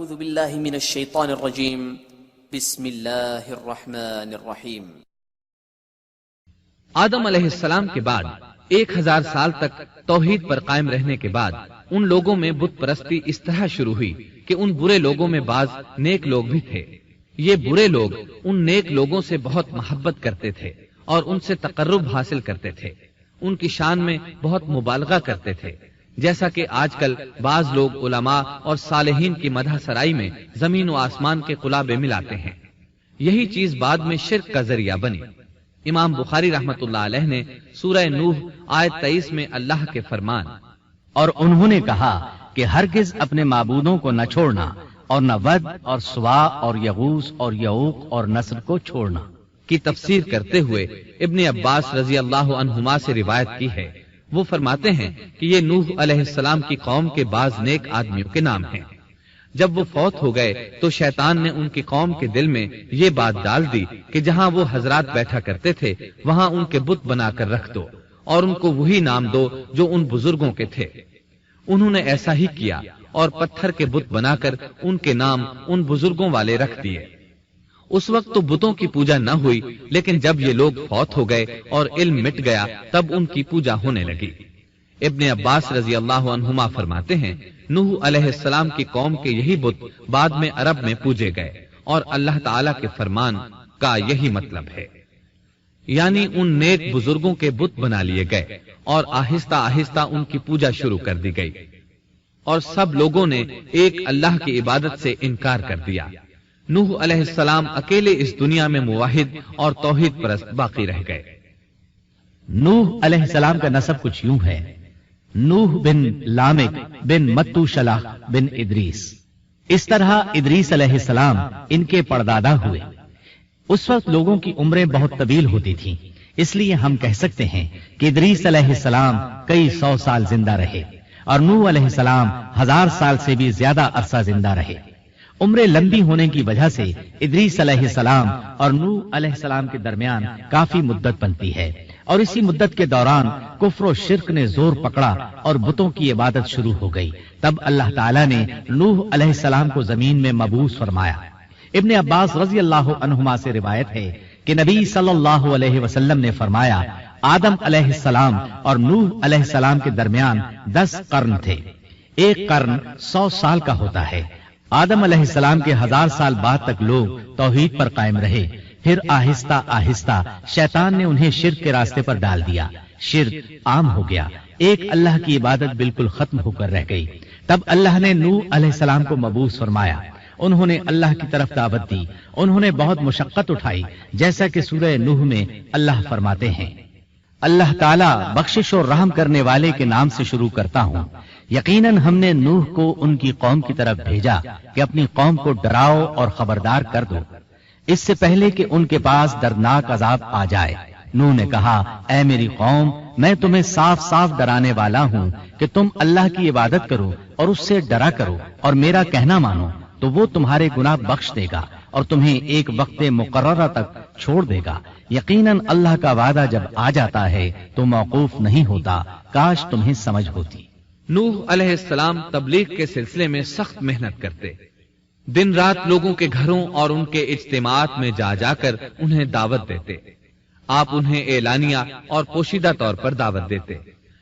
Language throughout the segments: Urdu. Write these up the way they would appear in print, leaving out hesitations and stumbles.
اعوذ باللہ من الشیطان الرجیم بسم اللہ الرحمن الرحیم۔ آدم علیہ السلام کے بعد 1000 سال تک توحید پر قائم رہنے کے بعد ان لوگوں میں بت پرستی اس طرح شروع ہوئی کہ ان برے لوگوں میں بعض نیک لوگ بھی تھے۔ یہ برے لوگ ان نیک لوگوں سے بہت محبت کرتے تھے اور ان سے تقرب حاصل کرتے تھے، ان کی شان میں بہت مبالغہ کرتے تھے، جیسا کہ آج کل بعض لوگ علماء اور صالحین کی مدح سرائی میں زمین و آسمان کے قلابے ملاتے ہیں۔ یہی چیز بعد میں شرک کا ذریعہ بنی۔ امام بخاری رحمت اللہ علیہ نے سورہ نوح آیت 23 میں اللہ کے فرمان اور انہوں نے کہا کہ ہرگز اپنے معبودوں کو نہ چھوڑنا اور نہ ود اور سوا اور یغوث اور یعوق اور نصر کو چھوڑنا کی تفسیر کرتے ہوئے ابن عباس رضی اللہ عنہما سے روایت کی ہے۔ وہ فرماتے ہیں کہ یہ نوح علیہ السلام کی قوم کے بعض نیک آدمیوں کے نام ہیں۔ جب وہ فوت ہو گئے تو شیطان نے ان کی قوم کے دل میں یہ بات ڈال دی کہ جہاں وہ حضرات بیٹھا کرتے تھے وہاں ان کے بت بنا کر رکھ دو اور ان کو وہی نام دو جو ان بزرگوں کے تھے۔ انہوں نے ایسا ہی کیا اور پتھر کے بت بنا کر ان کے نام ان بزرگوں والے رکھ دیے۔ اس وقت تو بتوں کی پوجا نہ ہوئی، لیکن جب یہ لوگ فوت ہو گئے اور علم مٹ گیا تب ان کی پوجا ہونے لگی۔ ابن عباس رضی اللہ عنہما فرماتے ہیں نوح علیہ السلام کی قوم کے یہی بت بعد میں عرب میں پوجے گئے اور اللہ تعالی کے فرمان کا یہی مطلب ہے، یعنی ان نیک بزرگوں کے بت بنا لیے گئے اور آہستہ آہستہ ان کی پوجا شروع کر دی گئی اور سب لوگوں نے ایک اللہ کی عبادت سے انکار کر دیا۔ نوح علیہ السلام اکیلے اس دنیا میں موحد اور توحید پرست باقی رہ گئے۔ نوح علیہ السلام کا نسب کچھ یوں ہے: نوح بن لامک بن متو شلح بن ادریس۔ اس طرح ادریس علیہ السلام ان کے پردادا ہوئے۔ اس وقت لوگوں کی عمریں بہت طویل ہوتی تھیں، اس لیے ہم کہہ سکتے ہیں کہ ادریس علیہ السلام کئی 100 سال زندہ رہے اور نوح علیہ السلام 1000 سال سے بھی زیادہ عرصہ زندہ رہے۔ عمریں لمبی ہونے کی وجہ سے ادریس علیہ السلام اور نوح علیہ السلام کے درمیان کافی مدت بنتی ہے، اور اسی مدت کے دوران کفر و شرک نے زور پکڑا اور بتوں کی عبادت شروع ہو گئی۔ تب اللہ تعالیٰ نے نوح علیہ السلام کو زمین میں مبعوث فرمایا۔ ابن عباس رضی اللہ عنہما سے روایت ہے کہ نبی صلی اللہ علیہ وسلم نے فرمایا آدم علیہ السلام اور نوح علیہ السلام کے درمیان 10 قرن تھے۔ ایک قرن 100 سال کا ہوتا ہے۔ آدم علیہ السلام کے 1000 سال بعد تک لوگ توحید پر قائم رہے، پھر آہستہ آہستہ شیطان نے انہیں شرک کے راستے پر ڈال دیا، شرک عام ہو گیا، ایک اللہ کی عبادت بالکل ختم ہو کر رہ گئی۔ تب اللہ نے نوح علیہ السلام کو مبعوث فرمایا، انہوں نے اللہ کی طرف دعوت دی، انہوں نے بہت مشقت اٹھائی، جیسا کہ سورہ نوح میں اللہ فرماتے ہیں اللہ تعالیٰ بخشش اور رحم کرنے والے کے نام سے شروع کرتا ہوں۔ یقیناً ہم نے نوح کو ان کی قوم کی طرف بھیجا کہ اپنی قوم کو ڈراؤ اور خبردار کر دو اس سے پہلے کہ ان کے پاس دردناک عذاب آ جائے۔ نوح نے کہا اے میری قوم، میں تمہیں صاف صاف ڈرانے والا ہوں کہ تم اللہ کی عبادت کرو اور اس سے ڈرا کرو اور میرا کہنا مانو، تو وہ تمہارے گناہ بخش دے گا اور تمہیں ایک وقت مقررہ تک چھوڑ دے گا۔ یقیناً اللہ کا وعدہ جب آ جاتا ہے تو موقوف نہیں ہوتا، کاش تمہیں سمجھ ہوتی۔ نوح علیہ السلام تبلیغ کے سلسلے میں سخت محنت کرتے، دن رات لوگوں کے گھروں اور ان کے اجتماعات میں جا جا کر انہیں دعوت دیتے۔ آپ انہیں اعلانیہ اور پوشیدہ طور پر دعوت دیتے،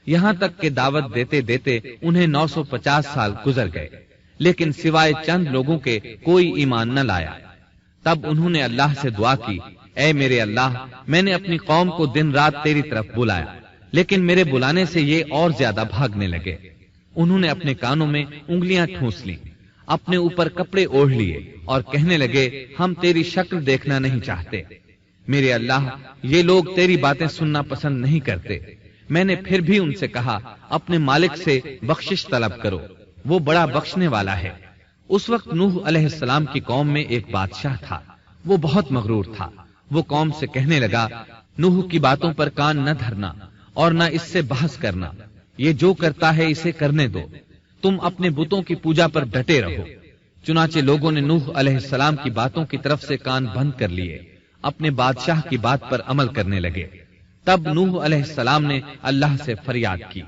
یہاں تک کہ دعوت دیتے دیتے انہیں 950 سال گزر گئے، لیکن سوائے چند لوگوں کے کوئی ایمان نہ لایا۔ تب انہوں نے اللہ سے دعا کی اے میرے اللہ، میں نے اپنی قوم کو دن رات تیری طرف بلایا، لیکن میرے بلانے سے یہ اور زیادہ بھاگنے لگے۔ انہوں نے اپنے کانوں میں انگلیاں ٹھونس لیں، اپنے اوپر کپڑے اوڑھ لیے اور کہنے لگے ہم تیری شکل دیکھنا نہیں چاہتے۔ میرے اللہ، یہ لوگ تیری باتیں سننا پسند نہیں کرتے۔ میں نے پھر بھی ان سے کہا اپنے مالک سے بخشش طلب کرو، وہ بڑا بخشنے والا ہے۔ اس وقت نوح علیہ السلام کی قوم میں ایک بادشاہ تھا، وہ بہت مغرور تھا۔ وہ قوم سے کہنے لگا نوح کی باتوں پر کان نہ دھرنا اور نہ اس سے بحث کرنا، یہ جو کرتا ہے اسے کرنے دو، تم اپنے بتوں کی پوجا پر ڈٹے رہو۔ چنانچہ لوگوں نے نوح علیہ السلام کی باتوں کی طرف سے کان بند کر لیے، اپنے بادشاہ کی بات پر عمل کرنے لگے۔ تب نوح علیہ السلام نے اللہ سے فریاد کی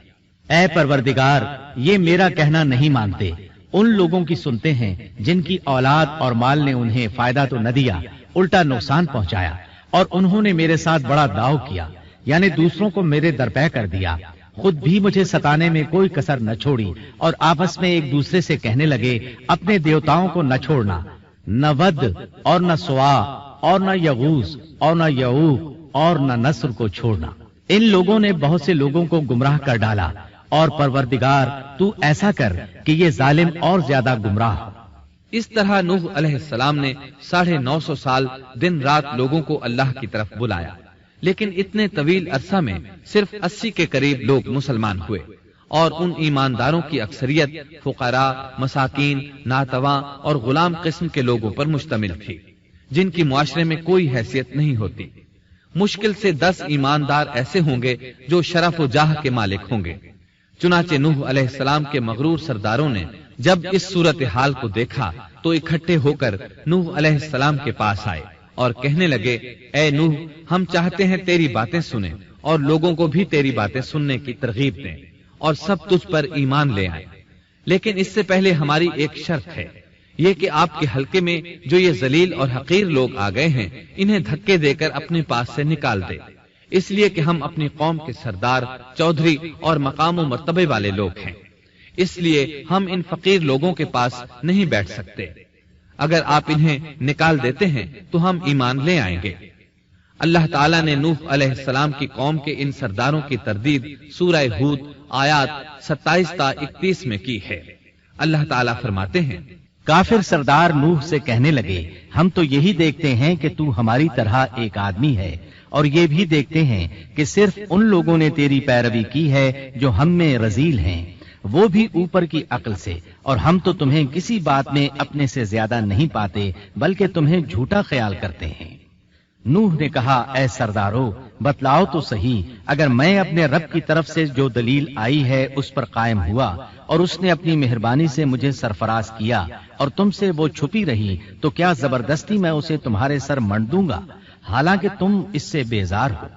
اے پروردگار، یہ میرا کہنا نہیں مانتے، ان لوگوں کی سنتے ہیں جن کی اولاد اور مال نے انہیں فائدہ تو نہ دیا، الٹا نقصان پہنچایا، اور انہوں نے میرے ساتھ بڑا داؤ کیا، یعنی دوسروں کو میرے درپے کر دیا، خود بھی مجھے ستانے میں کوئی کسر نہ چھوڑی، اور آپس میں ایک دوسرے سے کہنے لگے اپنے دیوتاؤں کو نہ چھوڑنا، نہ ود اور نہ سوا اور نہ یغوث اور نہ یعوق اور نہ نصر کو چھوڑنا۔ ان لوگوں نے بہت سے لوگوں کو گمراہ کر ڈالا، اور پروردگار تو ایسا کر کہ یہ ظالم اور زیادہ گمراہ ہو۔ اس طرح نوح علیہ السلام نے 950 سال دن رات لوگوں کو اللہ کی طرف بلایا، لیکن اتنے طویل عرصہ میں صرف 80 کے قریب لوگ مسلمان ہوئے، اور ان ایمانداروں کی اکثریت فقراء، مساکین، ناتواں اور غلام قسم کے لوگوں پر مشتمل تھی، جن کی معاشرے میں کوئی حیثیت نہیں ہوتی۔ مشکل سے 10 ایماندار ایسے ہوں گے جو شرف و جاہ کے مالک ہوں گے۔ چنانچہ نوح علیہ السلام کے مغرور سرداروں نے جب اس صورتحال کو دیکھا تو اکٹھے ہو کر نوح علیہ السلام کے پاس آئے اور کہنے لگے، اے نوح، ہم چاہتے ہیں تیری باتیں سنیں اور لوگوں کو بھی تیری باتیں سننے کی ترغیب دیں اور سب تجھ پر ایمان لے آئیں، لیکن اس سے پہلے ہماری ایک شرط ہے، یہ کہ آپ کے حلقے میں جو یہ ذلیل اور حقیر لوگ آ گئے ہیں انہیں دھکے دے کر اپنے پاس سے نکال دے، اس لیے کہ ہم اپنی قوم کے سردار، چودھری اور مقام و مرتبے والے لوگ ہیں، اس لیے ہم ان فقیر لوگوں کے پاس نہیں بیٹھ سکتے۔ اگر آپ انہیں نکال دیتے ہیں تو ہم ایمان لے آئیں گے۔ اللہ تعالیٰ نے نوح علیہ السلام کی قوم کے ان سرداروں کی تردید سورہ ہود آیات 27 تا 31 میں کی ہے۔ اللہ تعالیٰ فرماتے ہیں، کافر سردار نوح سے کہنے لگے، ہم تو یہی دیکھتے ہیں کہ تو ہماری طرح ایک آدمی ہے، اور یہ بھی دیکھتے ہیں کہ صرف ان لوگوں نے تیری پیروی کی ہے جو ہم میں رذیل ہیں، وہ بھی اوپر کی عقل سے، اور ہم تو تمہیں کسی بات میں اپنے سے زیادہ نہیں پاتے بلکہ تمہیں جھوٹا خیال کرتے ہیں۔ نوح نے کہا، اے سردارو، بتلاؤ تو صحیح، اگر میں اپنے رب کی طرف سے جو دلیل آئی ہے اس پر قائم ہوا اور اس نے اپنی مہربانی سے مجھے سرفراز کیا اور تم سے وہ چھپی رہی تو کیا زبردستی میں اسے تمہارے سر منڈ دوں گا، حالانکہ تم اس سے بیزار ہو۔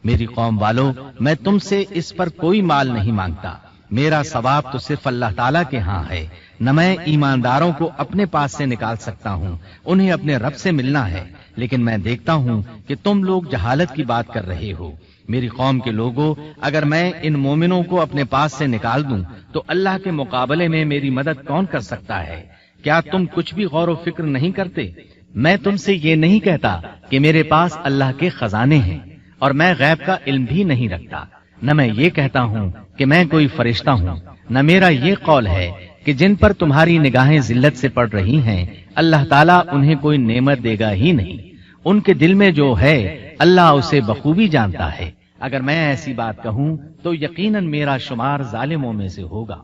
میری قوم والو، میں تم سے اس پر کوئی مال نہیں مانگتا، میرا ثواب تو صرف اللہ تعالیٰ کے ہاں ہے، نہ میں ایمانداروں کو اپنے پاس سے نکال سکتا ہوں، انہیں اپنے رب سے ملنا ہے، لیکن میں دیکھتا ہوں کہ تم لوگ جہالت کی بات کر رہے ہو۔ میری قوم کے لوگوں، اگر میں ان مومنوں کو اپنے پاس سے نکال دوں تو اللہ کے مقابلے میں میری مدد کون کر سکتا ہے؟ کیا تم کچھ بھی غور و فکر نہیں کرتے؟ میں تم سے یہ نہیں کہتا کہ میرے پاس اللہ کے خزانے ہیں اور میں غیب کا علم بھی نہیں رکھتا، نہ میں یہ کہتا ہوں کہ میں کوئی فرشتہ ہوں، نہ میرا یہ قول ہے کہ جن پر تمہاری نگاہیں ذلت سے پڑ رہی ہیں اللہ تعالیٰ انہیں کوئی نعمت دے گا ہی نہیں، ان کے دل میں جو ہے اللہ اسے بخوبی جانتا ہے۔ اگر میں ایسی بات کہوں تو یقیناً میرا شمار ظالموں میں سے ہوگا۔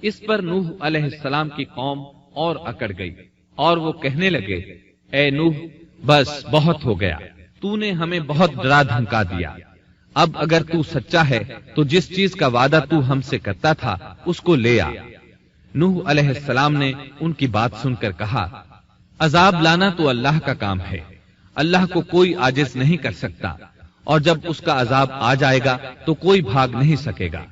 اس پر نوح علیہ السلام کی قوم اور اکڑ گئی اور وہ کہنے لگے، اے نوح، بس بہت ہو گیا، تو نے ہمیں بہت ڈرا دھمکا دیا، اب اگر تو سچا ہے تو جس چیز کا وعدہ تو ہم سے کرتا تھا اس کو لے آ۔ نوح علیہ السلام نے ان کی بات سن کر کہا، عذاب لانا تو اللہ کا کام ہے، اللہ کو کوئی عاجز نہیں کر سکتا، اور جب اس کا عذاب آ جائے گا تو کوئی بھاگ نہیں سکے گا۔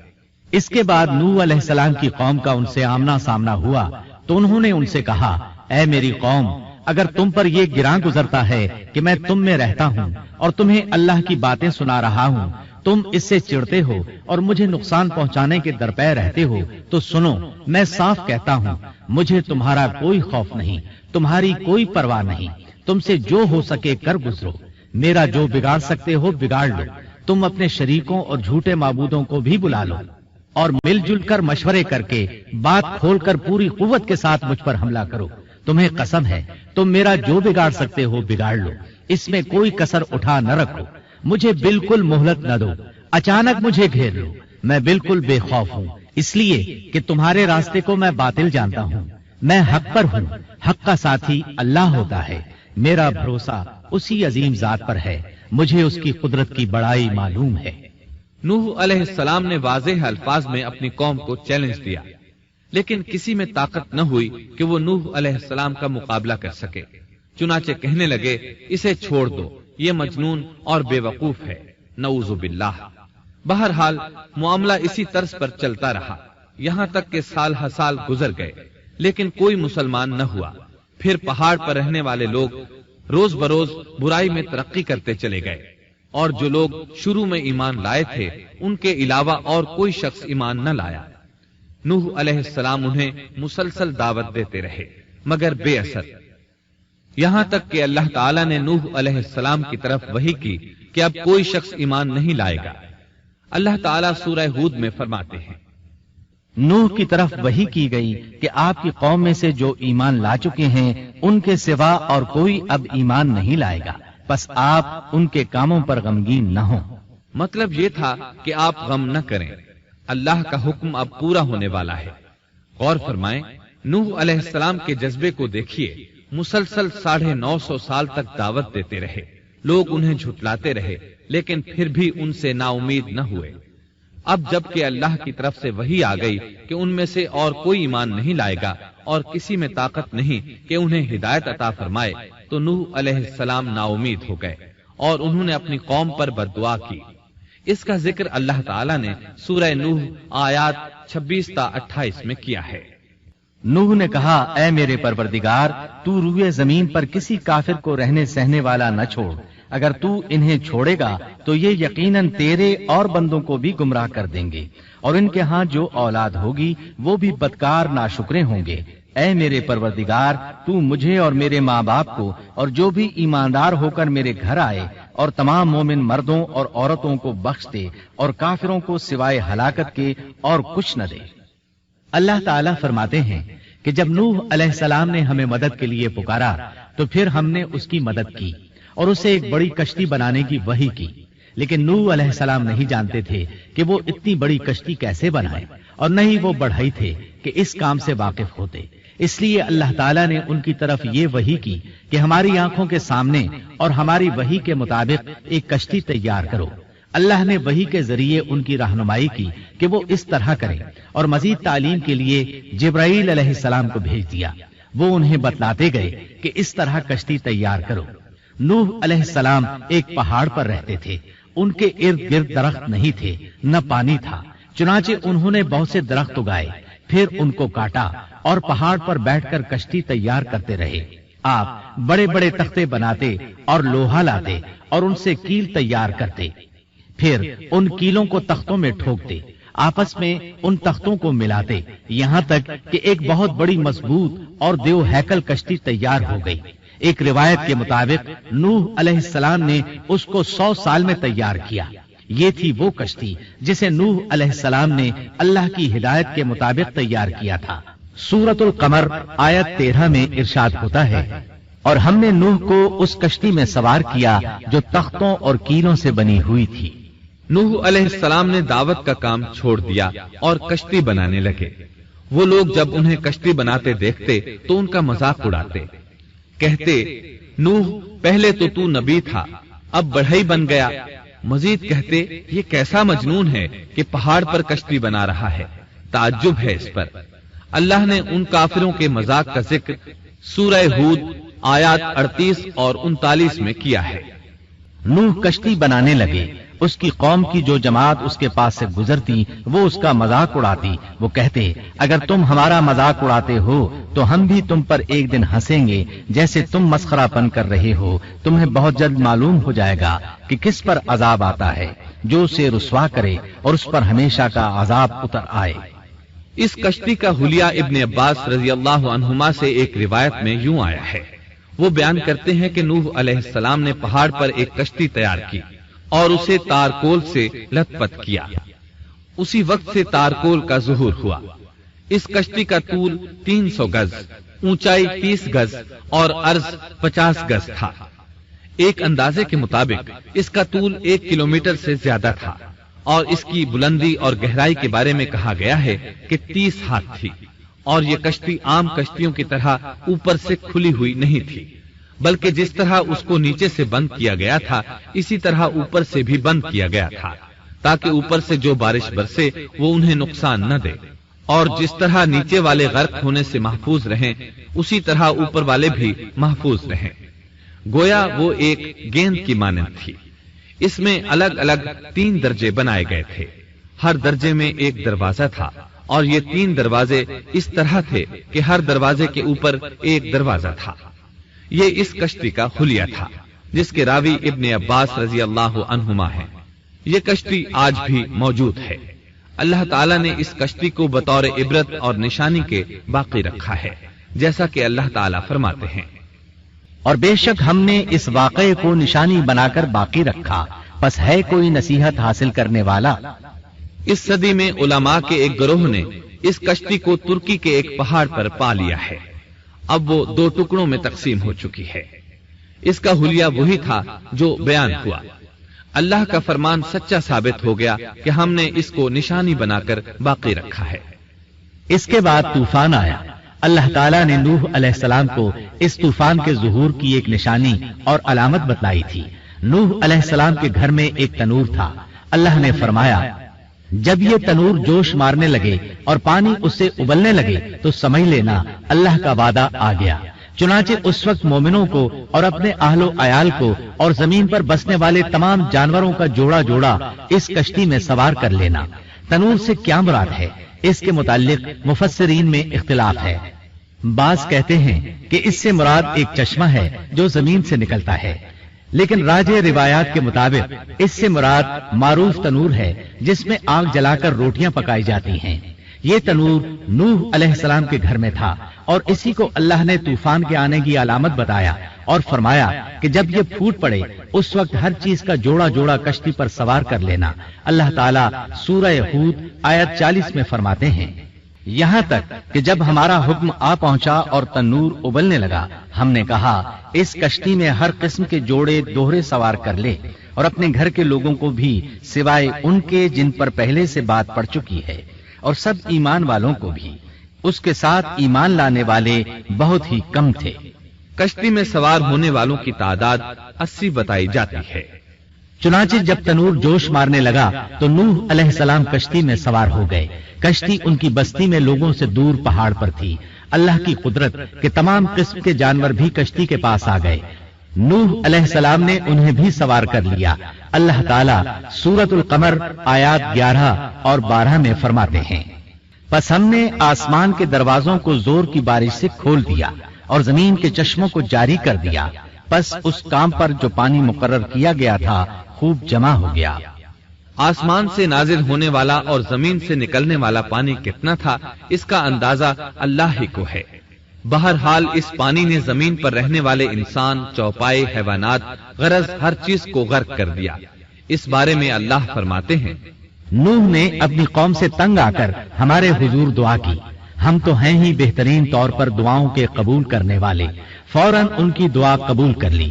اس کے بعد نوح علیہ السلام کی قوم کا ان سے آمنا سامنا ہوا تو انہوں نے ان سے کہا، اے میری قوم، اگر تم پر یہ گراں گزرتا ہے کہ میں تم میں رہتا ہوں اور تمہیں اللہ کی باتیں سنا رہا ہوں، تم اس سے چڑھتے ہو اور مجھے نقصان پہنچانے کے درپے رہتے ہو، تو سنو، میں صاف کہتا ہوں، مجھے تمہارا کوئی خوف نہیں، تمہاری کوئی پرواہ نہیں، تم سے جو ہو سکے کر گزرو، میرا جو بگاڑ سکتے ہو بگاڑ لو، تم اپنے شریکوں اور جھوٹے معبودوں کو بھی بلا لو اور مل جل کر مشورے کر کے بات کھول کر پوری قوت کے ساتھ مجھ پر حملہ کرو، تمہیں قسم ہے تم میرا جو بگاڑ سکتے ہو بگاڑ لو، اس میں کوئی کسر اٹھا نہ رکھو، مجھے بالکل مہلت نہ دو، اچانک مجھے گھیر لو، میں بالکل بے خوف ہوں، اس لیے کہ تمہارے راستے کو میں باطل جانتا ہوں، میں حق پر ہوں، حق کا ساتھی اللہ ہوتا ہے، میرا بھروسہ اسی عظیم ذات پر ہے، مجھے اس کی قدرت کی بڑائی معلوم ہے۔ نوح علیہ السلام نے واضح الفاظ میں اپنی قوم کو چیلنج دیا، لیکن کسی میں طاقت نہ ہوئی کہ وہ نوح علیہ السلام کا مقابلہ کر سکے، چنانچہ کہنے لگے، اسے چھوڑ دو، یہ مجنون اور بے وقوف ہے، نعوذ باللہ۔ بہرحال معاملہ اسی طرز پر چلتا رہا، یہاں تک کہ سال ہر سال گزر گئے لیکن کوئی مسلمان نہ ہوا۔ پھر پہاڑ پر رہنے والے لوگ روز بروز برائی میں ترقی کرتے چلے گئے، اور جو لوگ شروع میں ایمان لائے تھے ان کے علاوہ اور کوئی شخص ایمان نہ لایا۔ نوح علیہ السلام انہیں مسلسل دعوت دیتے رہے مگر بے اثر، یہاں تک کہ اللہ تعالیٰ نے نوح علیہ السلام کی طرف وحی کی کہ اب کوئی شخص ایمان نہیں لائے گا۔ اللہ تعالیٰ سورہ ہود میں فرماتے ہیں، نوح کی طرف وحی کی گئی کہ آپ کی قوم میں سے جو ایمان لا چکے ہیں ان کے سوا اور کوئی اب ایمان نہیں لائے گا، بس آپ ان کے کاموں پر غمگین نہ ہوں۔ مطلب یہ تھا کہ آپ غم نہ کریں، اللہ کا حکم اب پورا ہونے والا ہے۔ غور فرمائیں، نوح علیہ السلام کے جذبے کو دیکھیے، مسلسل 950 سال تک دعوت دیتے رہے، لوگ انہیں جھٹلاتے رہے لیکن پھر بھی ان سے نا امید نہ ہوئے۔ اب جب کہ اللہ کی طرف سے وحی آ گئی کہ ان میں سے اور کوئی ایمان نہیں لائے گا اور کسی میں طاقت نہیں کہ انہیں ہدایت عطا فرمائے، تو نوح علیہ السلام نا امید ہو گئے اور انہوں نے اپنی قوم پر بد دعا کی۔ اس کا ذکر اللہ تعالیٰ نے سورہ نوح آیات 26 تا 28 میں کیا ہے۔ نوح نے کہا، اے میرے پروردگار، تو روئے زمین پر کسی کافر کو رہنے سہنے والا نہ چھوڑ، اگر تو انہیں چھوڑے گا تو یہ یقیناً تیرے اور بندوں کو بھی گمراہ کر دیں گے، اور ان کے ہاں جو اولاد ہوگی وہ بھی بدکار ناشکرے ہوں گے۔ اے میرے پروردگار، تو مجھے اور میرے ماں باپ کو اور جو بھی ایماندار ہو کر میرے گھر آئے اور تمام مومن مردوں اور عورتوں کو بخش دے، اور کافروں کو سوائے ہلاکت کے اور کچھ نہ دے۔ اللہ تعالیٰ فرماتے ہیں کہ جب نوح علیہ السلام نے ہمیں مدد کے لیے پکارا تو پھر ہم نے اس کی مدد کی اور اسے ایک بڑی کشتی بنانے کی وحی کی، لیکن نوح علیہ السلام نہیں جانتے تھے کہ وہ اتنی بڑی کشتی کیسے بنائے، اور نہ ہی وہ بڑھئی تھے کہ اس کام سے واقف ہوتے۔ اس لیے اللہ تعالیٰ نے ان کی طرف یہ وحی کی کہ ہماری آنکھوں کے سامنے اور ہماری وحی کے مطابق ایک کشتی تیار کرو۔ اللہ نے وحی کے ذریعے ان کی رہنمائی کی کہ وہ اس طرح کریں، اور مزید تعلیم کے لیے جبرائیل علیہ السلام کو بھیج دیا۔ وہ انہیں بتلاتے گئے کہ اس طرح کشتی تیار کرو۔ نوح علیہ السلام ایک پہاڑ پر رہتے تھے، ان کے ارد گرد درخت نہیں تھے، نہ پانی تھا، چنانچہ انہوں نے بہت سے درخت اگائے، پھر ان کو کاٹا اور پہاڑ پر بیٹھ کر کشتی تیار کرتے رہے۔ آپ بڑے بڑے تختے بناتے اور لوہا لاتے اور ان سے کیل تیار کرتے، پھر ان کیلوں کو تختوں میں ٹھوکتے، آپس میں ان تختوں کو ملاتے، یہاں تک کہ ایک بہت بڑی مضبوط اور دیو ہیکل کشتی تیار ہو گئی۔ ایک روایت کے مطابق نوح علیہ السلام نے اس کو 100 سال میں تیار کیا۔ یہ تھی وہ کشتی جسے نوح علیہ السلام نے اللہ کی ہدایت کے مطابق تیار کیا تھا۔ سورۃ القمر آیت 13 میں ارشاد ہوتا ہے، اور ہم نے نوح کو اس کشتی میں سوار کیا جو تختوں اور کیلوں سے بنی ہوئی تھی۔ نوح علیہ السلام نے دعوت کا کام چھوڑ دیا اور کشتی بنانے لگے۔ وہ لوگ جب انہیں کشتی بناتے دیکھتے تو ان کا مذاق اڑاتے، کہتے، نوح پہلے تو نبی تھا، اب بڑھئی بن گیا۔ مزید کہتے، یہ کیسا مجنون ہے کہ پہاڑ پر کشتی بنا رہا ہے، تعجب ہے اس پر۔ اللہ نے ان کافروں کے مذاق کا ذکر سورہ ہود آیات 38 اور 39 میں کیا ہے۔ نوح کشتی بنانے لگے، اس کی قوم کی جو جماعت اس کے پاس سے گزرتی وہ اس کا مذاق اڑاتی۔ وہ کہتے، اگر تم ہمارا مذاق اڑاتے ہو تو ہم بھی تم پر ایک دن ہنسیں گے، جیسے تم مسخرہ پن کر رہے ہو۔ تمہیں بہت جلد معلوم ہو جائے گا کہ کس پر عذاب آتا ہے، جو اسے رسوا کرے اور اس پر ہمیشہ کا عذاب اتر آئے۔ اس کشتی کا حلیہ ابن عباس رضی اللہ عنہما سے ایک روایت میں یوں آیا ہے۔ وہ بیان کرتے ہیں کہ نوح علیہ السلام نے پہاڑ پر ایک کشتی تیار کی اور اسے تارکول سے لت پت کیا۔ اسی وقت سے تارکول کا ظہور ہوا۔ اس کشتی کا طول 300 گز، اونچائی 30 گز اور عرض 50 گز تھا۔ ایک اندازے کے مطابق اس کا طول 1 کلومیٹر سے زیادہ تھا، اور اس کی بلندی اور گہرائی کے بارے میں کہا گیا ہے کہ 30 ہاتھ تھی، اور یہ کشتی عام کشتیوں کی طرح اوپر سے کھلی ہوئی نہیں تھی، بلکہ جس طرح اس کو نیچے سے بند کیا گیا تھا اسی طرح اوپر سے بھی بند کیا گیا تھا، تاکہ اوپر سے جو بارش برسے وہ انہیں نقصان نہ دے، اور جس طرح نیچے والے غرق ہونے سے محفوظ رہیں اسی طرح اوپر والے بھی محفوظ رہیں۔ گویا وہ ایک گیند کی مانند تھی۔ اس میں الگ الگ 3 درجے بنائے گئے تھے، ہر درجے میں ایک دروازہ تھا، اور یہ 3 دروازے اس طرح تھے کہ ہر دروازے کے اوپر ایک دروازہ تھا۔ یہ اس کشتی کا حلیہ تھا جس کے راوی ابن عباس رضی اللہ عنہما ہیں۔ یہ کشتی آج بھی موجود ہے۔ اللہ تعالیٰ نے اس کشتی کو بطور عبرت اور نشانی کے باقی رکھا ہے، جیسا کہ اللہ تعالیٰ فرماتے ہیں، اور بے شک ہم نے اس واقعے کو نشانی بنا کر باقی رکھا، پس ہے کوئی نصیحت حاصل کرنے والا؟ اس صدی میں علماء کے ایک گروہ نے اس کشتی کو ترکی کے ایک پہاڑ پر پا لیا ہے۔ اب وہ 2 ٹکڑوں میں تقسیم ہو چکی ہے۔ اس کا حلیہ وہی تھا جو بیان ہوا۔ اللہ کا فرمان سچا ثابت ہو گیا کہ ہم نے اس کو نشانی بنا کر باقی رکھا ہے۔ اس کے بعد طوفان آیا۔ اللہ تعالیٰ نے نوح علیہ السلام کو اس طوفان کے ظہور کی ایک نشانی اور علامت بتلائی تھی۔ نوح علیہ السلام کے گھر میں ایک تنور تھا۔ اللہ نے فرمایا، جب یہ تنور جوش مارنے لگے اور پانی اس سے ابلنے لگے تو سمجھ لینا اللہ کا وعدہ آ گیا۔ چنانچہ اس وقت مومنوں کو اور اپنے اہل و عیال کو اور زمین پر بسنے والے تمام جانوروں کا جوڑا جوڑا اس کشتی میں سوار کر لینا۔ تنور سے کیا مراد ہے، اس کے متعلق مفسرین میں اختلاف ہے۔ بعض کہتے ہیں کہ اس سے مراد ایک چشمہ ہے جو زمین سے نکلتا ہے، لیکن راجح روایات کے مطابق اس سے مراد معروف تنور ہے جس میں آگ جلا کر روٹیاں پکائی جاتی ہیں۔ یہ تنور نوح علیہ السلام کے گھر میں تھا اور اسی کو اللہ نے طوفان کے آنے کی علامت بتایا اور فرمایا کہ جب یہ پھوٹ پڑے اس وقت ہر چیز کا جوڑا جوڑا کشتی پر سوار کر لینا۔ اللہ تعالیٰ سورہ ہود آیت 40 میں فرماتے ہیں، یہاں تک کہ جب ہمارا حکم آ پہنچا اور تنور ابلنے لگا، ہم نے کہا اس کشتی میں ہر قسم کے جوڑے دوہرے سوار کر لے اور اپنے گھر کے لوگوں کو بھی سوائے ان کے جن پر پہلے سے بات پڑ چکی ہے، اور سب ایمان والوں کو بھی۔ اس کے ساتھ ایمان لانے والے بہت ہی کم تھے۔ کشتی میں سوار ہونے والوں کی تعداد 80 بتائی جاتی ہے۔ چنانچہ جب تنور جوش مارنے لگا تو نوح علیہ السلام کشتی میں سوار ہو گئے۔ کشتی ان کی بستی میں لوگوں سے دور پہاڑ پر تھی۔ اللہ کی قدرت کہ تمام قسم کے جانور بھی کشتی کے پاس آ گئے۔ نوح علیہ السلام نے انہیں بھی سوار کر لیا۔ اللہ تعالیٰ سورۃ القمر آیات 11 اور 12 میں فرماتے ہیں، پس ہم نے آسمان کے دروازوں کو زور کی بارش سے کھول دیا اور زمین کے چشموں کو جاری کر دیا، پس اس کام پر جو پانی مقرر کیا گیا تھا خوب جمع ہو گیا۔ آسمان سے نازل ہونے والا اور زمین سے نکلنے والا پانی کتنا تھا، اس کا اندازہ اللہ ہی کو ہے۔ بہرحال اس پانی نے زمین پر رہنے والے انسان، چوپائے، حیوانات، غرض ہر چیز کو غرق کر دیا۔ اس بارے میں اللہ فرماتے ہیں، نوح نے اپنی قوم سے تنگ آ کر ہمارے حضور دعا کی، ہم تو ہیں ہی بہترین طور پر دعاؤں کے قبول کرنے والے۔ فوراً ان کی دعا قبول کر لی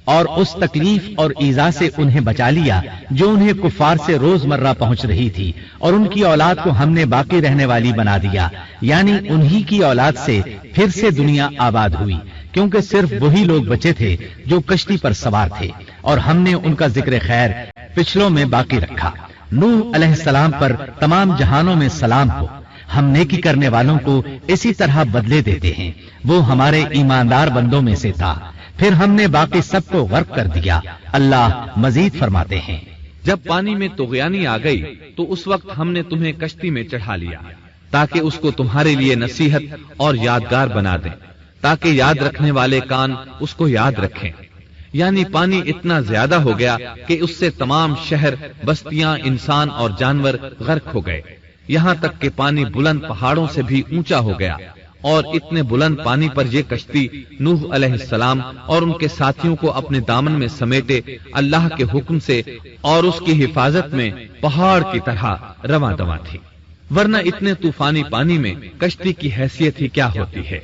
اور اس تکلیف اور ایذا سے انہیں بچا لیا جو انہیں کفار سے روزمرہ پہنچ رہی تھی، اور ان کی اولاد کو ہم نے باقی رہنے والی بنا دیا، یعنی انہی کی اولاد سے پھر سے دنیا آباد ہوئی، کیونکہ صرف وہی لوگ بچے تھے جو کشتی پر سوار تھے، اور ہم نے ان کا ذکر خیر پچھلوں میں باقی رکھا۔ نوح علیہ السلام پر تمام جہانوں میں سلام ہو۔ ہم نیکی کرنے والوں کو اسی طرح بدلے دیتے ہیں، وہ ہمارے ایماندار بندوں میں سے تھا، پھر ہم نے باقی سب کو غرق کر دیا۔ اللہ مزید فرماتے ہیں، جب پانی میں طغیانی آ گئی تو اس وقت ہم نے تمہیں کشتی میں چڑھا لیا تاکہ اس کو تمہارے لیے نصیحت اور یادگار بنا دیں، تاکہ یاد رکھنے والے کان اس کو یاد رکھیں۔ یعنی پانی اتنا زیادہ ہو گیا کہ اس سے تمام شہر، بستیاں، انسان اور جانور غرق ہو گئے، یہاں تک کہ پانی بلند پہاڑوں سے بھی اونچا ہو گیا، اور اتنے بلند پانی پر یہ کشتی نوح علیہ السلام اور ان کے ساتھیوں کو اپنے دامن میں سمیٹے اللہ کے حکم سے اور اس کی حفاظت میں پہاڑ کی طرح رواں دواں تھی، ورنہ اتنے طوفانی پانی میں کشتی کی حیثیت ہی کیا ہوتی ہے۔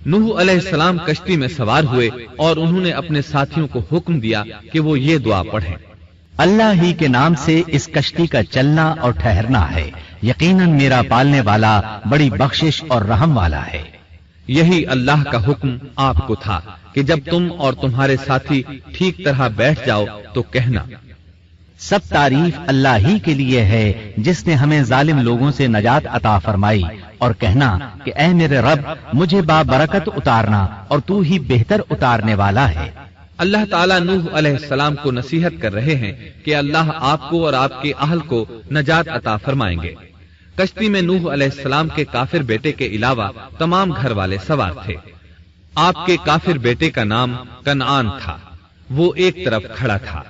نوح علیہ السلام کشتی میں سوار ہوئے اور انہوں نے اپنے ساتھیوں کو حکم دیا کہ وہ یہ دعا پڑھیں، اللہ ہی کے نام سے اس کشتی کا چلنا اور ٹھہرنا ہے، یقیناً میرا پالنے والا بڑی بخشش اور رحم والا ہے۔ یہی اللہ کا حکم آپ کو تھا کہ جب تم اور تمہارے ساتھی ٹھیک طرح بیٹھ جاؤ تو کہنا، سب تعریف اللہ ہی کے لیے ہے جس نے ہمیں ظالم لوگوں سے نجات عطا فرمائی، اور کہنا کہ اے میرے رب مجھے بابرکت اتارنا اور تو ہی بہتر اتارنے والا ہے۔ اللہ تعالیٰ نوح علیہ السلام کو نصیحت کر رہے ہیں کہ اللہ آپ کو اور آپ کے اہل کو نجات عطا فرمائیں گے۔ کشتی میں نوح علیہ السلام کے کافر بیٹے کے علاوہ تمام گھر والے سوار تھے۔ آپ کے کافر بیٹے کا نام کنعان تھا، وہ ایک طرف کھڑا تھا۔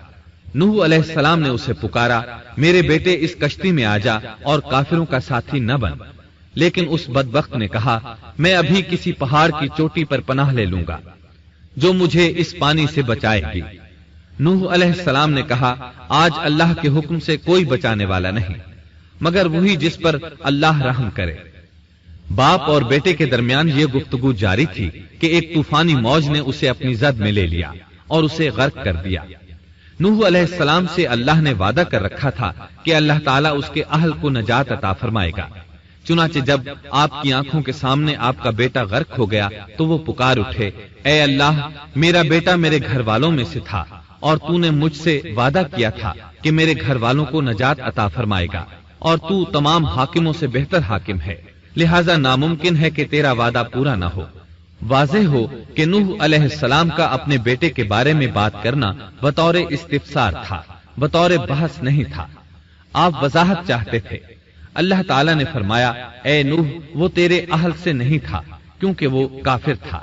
نوح علیہ السلام نے اسے پکارا، میرے بیٹے اس کشتی میں آ جا اور کافروں کا ساتھی نہ بن، لیکن اس بدبخت نے کہا، میں ابھی کسی پہاڑ کی چوٹی پر پناہ لے لوں گا جو مجھے اس پانی سے بچائے گی۔ نوح علیہ السلام نے کہا، آج اللہ کے حکم سے کوئی بچانے والا نہیں مگر وہی جس پر اللہ رحم کرے۔ باپ اور بیٹے کے درمیان یہ گفتگو جاری تھی کہ ایک طوفانی موج نے اسے اپنی زد میں لے لیا اور اسے غرق کر دیا۔ نوح علیہ السلام سے اللہ نے وعدہ کر رکھا تھا کہ اللہ تعالیٰ اس کے اہل کو نجات عطا فرمائے گا۔ چنانچہ جب آپ کی آنکھوں کے سامنے آپ کا بیٹا غرق ہو گیا تو وہ پکار اٹھے، اے اللہ، میرا بیٹا میرے گھر والوں میں سے تھا اور تو نے مجھ سے وعدہ کیا تھا کہ میرے گھر والوں کو نجات عطا فرمائے گا، اور تو تمام حاکموں سے بہتر حاکم ہے، لہذا ناممکن ہے کہ تیرا وعدہ پورا نہ ہو۔ واضح ہو کہ نوح علیہ السلام کا اپنے بیٹے کے بارے میں بات کرنا بطور استفسار تھا، بطور بحث نہیں تھا۔ آپ وضاحت چاہتے تھے۔ اللہ تعالیٰ نے فرمایا، اے نوح، وہ تیرے اہل سے نہیں تھا کیونکہ وہ کافر تھا۔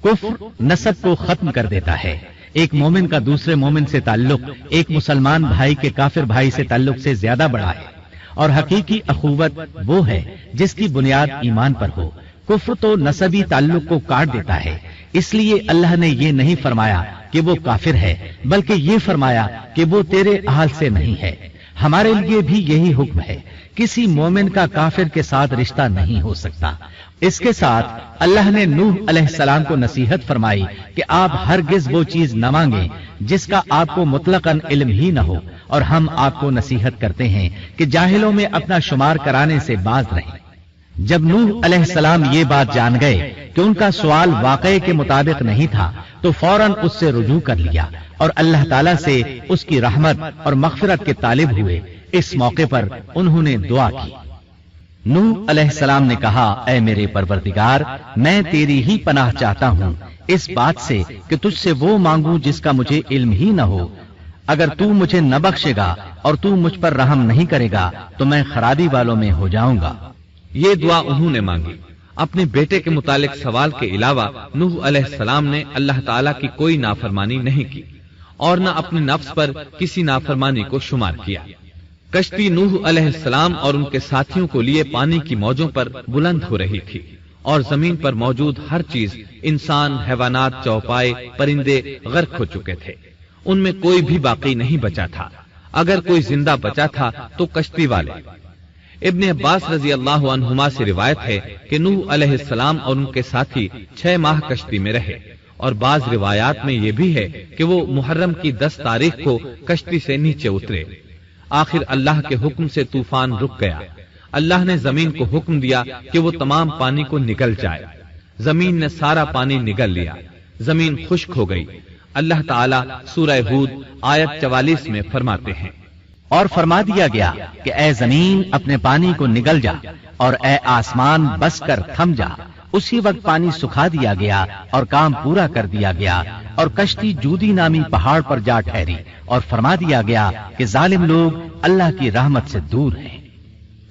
کفر نسب کو ختم کر دیتا ہے۔ ایک مومن کا دوسرے مومن سے تعلق ایک مسلمان بھائی کے کافر بھائی سے تعلق سے زیادہ بڑا ہے، اور حقیقی اخوت وہ ہے جس کی بنیاد ایمان پر ہو۔ کفر تو نسبی تعلق کو کاٹ دیتا ہے، اس لیے اللہ نے یہ نہیں فرمایا کہ وہ کافر ہے، بلکہ یہ فرمایا کہ وہ تیرے اہل سے نہیں ہے۔ ہمارے لیے بھی یہی حکم ہے، کسی مومن کا کافر کے ساتھ رشتہ نہیں ہو سکتا۔ اس کے ساتھ اللہ نے نوح علیہ السلام کو نصیحت فرمائی کہ آپ ہرگز وہ چیز نہ مانگیں جس کا آپ کو مطلقاً علم ہی نہ ہو، اور ہم آپ کو نصیحت کرتے ہیں کہ جاہلوں میں اپنا شمار کرانے سے باز رہیں۔ جب نوح علیہ السلام یہ بات جان گئے کہ ان کا سوال واقعے کے مطابق نہیں تھا تو فوراً اس سے رجوع کر لیا اور اللہ تعالیٰ سے اس کی رحمت اور مغفرت کے طالب ہوئے۔ اس موقع پر انہوں نے دعا کی۔ نوح علیہ السلام نے کہا، اے میرے پروردگار، میں تیری ہی پناہ چاہتا ہوں اس بات سے کہ تجھ سے وہ مانگوں جس کا مجھے علم ہی نہ ہو۔ اگر تو مجھے نہ بخشے گا اور تو مجھ پر رحم نہیں کرے گا تو میں خرابی والوں میں ہو جاؤں گا۔ یہ دعا انہوں نے مانگی۔ اپنے بیٹے کے متعلق سوال کے علاوہ نوح علیہ السلام نے اللہ تعالیٰ کی کوئی نافرمانی نہیں کی اور نہ اپنے نفس پر کسی نافرمانی کو شمار کیا۔ کشتی نوح علیہ السلام اور ان کے ساتھیوں کو لیے پانی کی موجوں پر بلند ہو رہی تھی، اور زمین پر موجود ہر چیز، انسان، حیوانات، چوپائے، پرندے غرق ہو چکے تھے۔ ان میں کوئی بھی باقی نہیں بچا تھا۔ اگر کوئی زندہ بچا تھا تو کشتی والے۔ ابن عباس رضی اللہ عنہما سے روایت ہے کہ نوح علیہ السلام اور ان کے ساتھی 6 ماہ کشتی میں رہے، اور بعض روایات میں یہ بھی ہے کہ وہ محرم کی 10 تاریخ کو کشتی سے نیچے اترے۔ آخر اللہ کے حکم سے طوفان رک گیا۔ اللہ نے زمین کو حکم دیا کہ وہ تمام پانی کو نگل جائے۔ زمین نے سارا پانی نگل لیا، زمین خشک ہو گئی۔ اللہ تعالیٰ سورہ ہود آیت 44 میں فرماتے ہیں، اور فرما دیا گیا کہ اے زمین اپنے پانی کو نگل جا، اور اے آسمان بس کر تھم جا۔ اسی وقت پانی سکھا دیا گیا اور کام پورا کر دیا گیا، اور کشتی جودی نامی پہاڑ پر جا ٹھہری، اور فرما دیا گیا کہ ظالم لوگ اللہ کی رحمت سے دور ہیں۔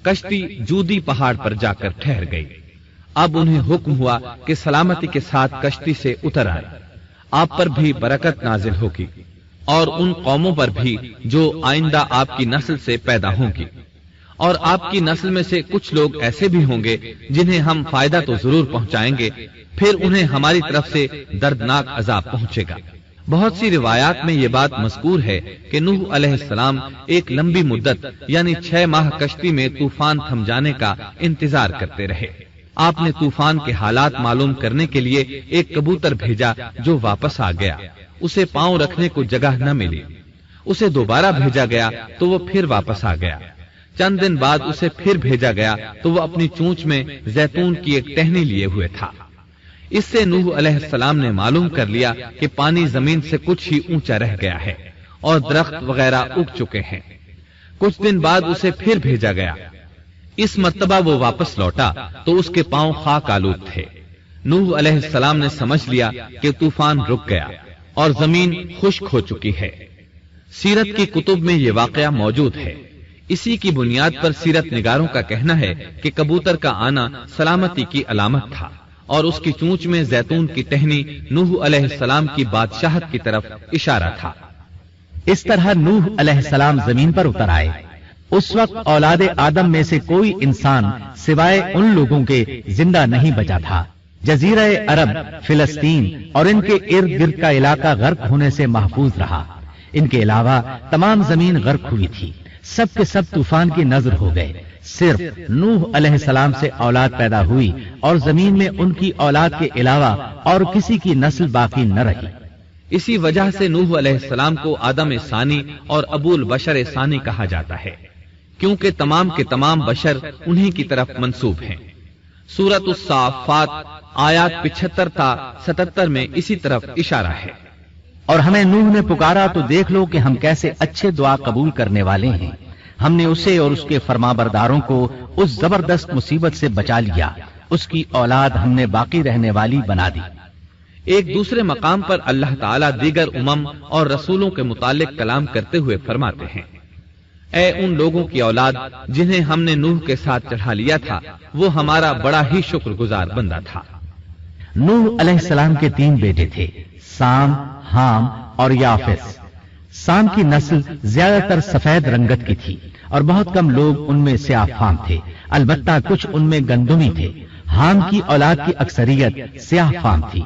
کشتی جودی پہاڑ پر جا کر ٹھہر گئی۔ اب انہیں حکم ہوا کہ سلامتی کے ساتھ کشتی سے اتر آئے۔ آپ پر بھی برکت نازل ہوگی، اور ان قوموں پر بھی جو آئندہ آپ کی نسل سے پیدا ہوں گی، اور آپ کی نسل میں سے کچھ لوگ ایسے بھی ہوں گے جنہیں ہم فائدہ تو ضرور پہنچائیں گے، پھر انہیں ہماری طرف سے دردناک عذاب پہنچے گا۔ بہت سی روایات میں یہ بات مذکور ہے کہ نوح علیہ السلام ایک لمبی مدت یعنی 6 ماہ کشتی میں طوفان تھم جانے کا انتظار کرتے رہے۔ آپ نے طوفان کے حالات معلوم کرنے کے لیے ایک کبوتر بھیجا جو واپس آ گیا۔ اسے پاؤں رکھنے کو جگہ نہ ملی۔ اسے دوبارہ بھیجا گیا تو وہ پھر واپس آ گیا۔ چند دن بعد اسے پھر بھیجا گیا تو وہ اپنی چونچ میں زیتون کی ایک ٹہنی لیے ہوئے تھا۔ اس سے نوح علیہ السلام نے معلوم کر لیا کہ پانی زمین سے کچھ ہی اونچا رہ گیا ہے اور درخت وغیرہ اگ چکے ہیں۔ کچھ دن بعد اسے پھر بھیجا گیا۔ اس مرتبہ وہ واپس لوٹا تو اس کے پاؤں خاک آلود تھے۔ نوح علیہ السلام نے سمجھ لیا کہ طوفان رک گیا اور زمین خشک ہو چکی ہے۔ سیرت کی کتب میں یہ واقعہ موجود ہے۔ اسی کی بنیاد پر سیرت نگاروں کا کہنا ہے کہ کبوتر کا آنا سلامتی کی علامت تھا اور اس کی چونچ میں زیتون کی ٹہنی نوح علیہ السلام کی بادشاہت کی طرف اشارہ تھا۔ اس طرح نوح علیہ السلام زمین پر اتر آئے۔ اس وقت اولاد آدم میں سے کوئی انسان سوائے ان لوگوں کے زندہ نہیں بچا تھا۔ جزیرہ عرب، فلسطین اور ان کے ارد گرد کا علاقہ غرق ہونے سے محفوظ رہا۔ ان کے علاوہ تمام زمین غرق ہوئی تھی۔ سب کے سب طوفان کی نظر ہو گئے۔ صرف نوح علیہ السلام سے اولاد پیدا ہوئی اور زمین میں ان کی اولاد کے علاوہ اور کسی کی نسل باقی نہ رہی۔ اسی وجہ سے نوح علیہ السلام کو آدم ثانی اور ابو البشر ثانی کہا جاتا ہے، کیونکہ تمام کے تمام بشر انہی کی طرف منسوب ہیں۔ سورۃ الصافات آیات 75 تا 77 میں اسی طرف اشارہ ہے۔ اور ہمیں نوح نے پکارا تو دیکھ لو کہ ہم کیسے اچھے دعا قبول کرنے والے ہیں۔ ہم نے اسے اور اس کے فرمانبرداروں کو اس زبردست مصیبت سے بچا لیا۔ اس کی اولاد ہم نے باقی رہنے والی بنا دی۔ ایک دوسرے مقام پر اللہ تعالیٰ دیگر امم اور رسولوں کے متعلق کلام کرتے ہوئے فرماتے ہیں، اے ان لوگوں کی اولاد جنہیں ہم نے نوح کے ساتھ چڑھا لیا تھا، وہ ہمارا بڑا ہی شکر گزار بندہ تھا۔ نوح علیہ السلام کے 3 بیٹے تھے، سام، حام اور یافس۔ سام کی نسل زیادہ تر سفید رنگت کی تھی اور بہت کم لوگ ان میں سیاہ فام تھے، البتہ کچھ ان میں گندمی تھے۔ حام کی اولاد کی اکثریت سیاہ فام تھی،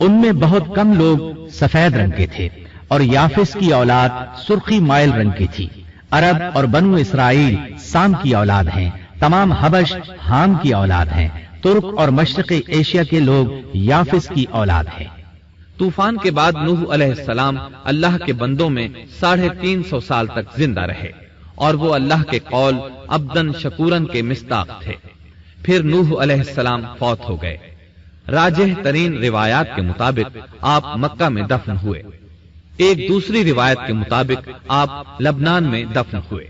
ان میں بہت کم لوگ سفید رنگ کے تھے، اور یافس کی اولاد سرخی مائل رنگ کی تھی۔ عرب اور بنو اسرائیل سام کی اولاد ہیں، تمام حبش حام کی اولاد ہیں، ترک اور مشرقی ایشیا کے لوگ یافس کی اولاد ہیں۔ طوفان کے بعد نوح علیہ السلام اللہ کے بندوں میں 350 سال تک زندہ رہے اور وہ اللہ کے قول عبدن شکورن کے مصداق تھے۔ پھر نوح علیہ السلام فوت ہو گئے۔ راجح ترین روایات کے مطابق آپ مکہ میں دفن ہوئے، ایک دوسری روایت کے مطابق آپ لبنان میں دفن ہوئے۔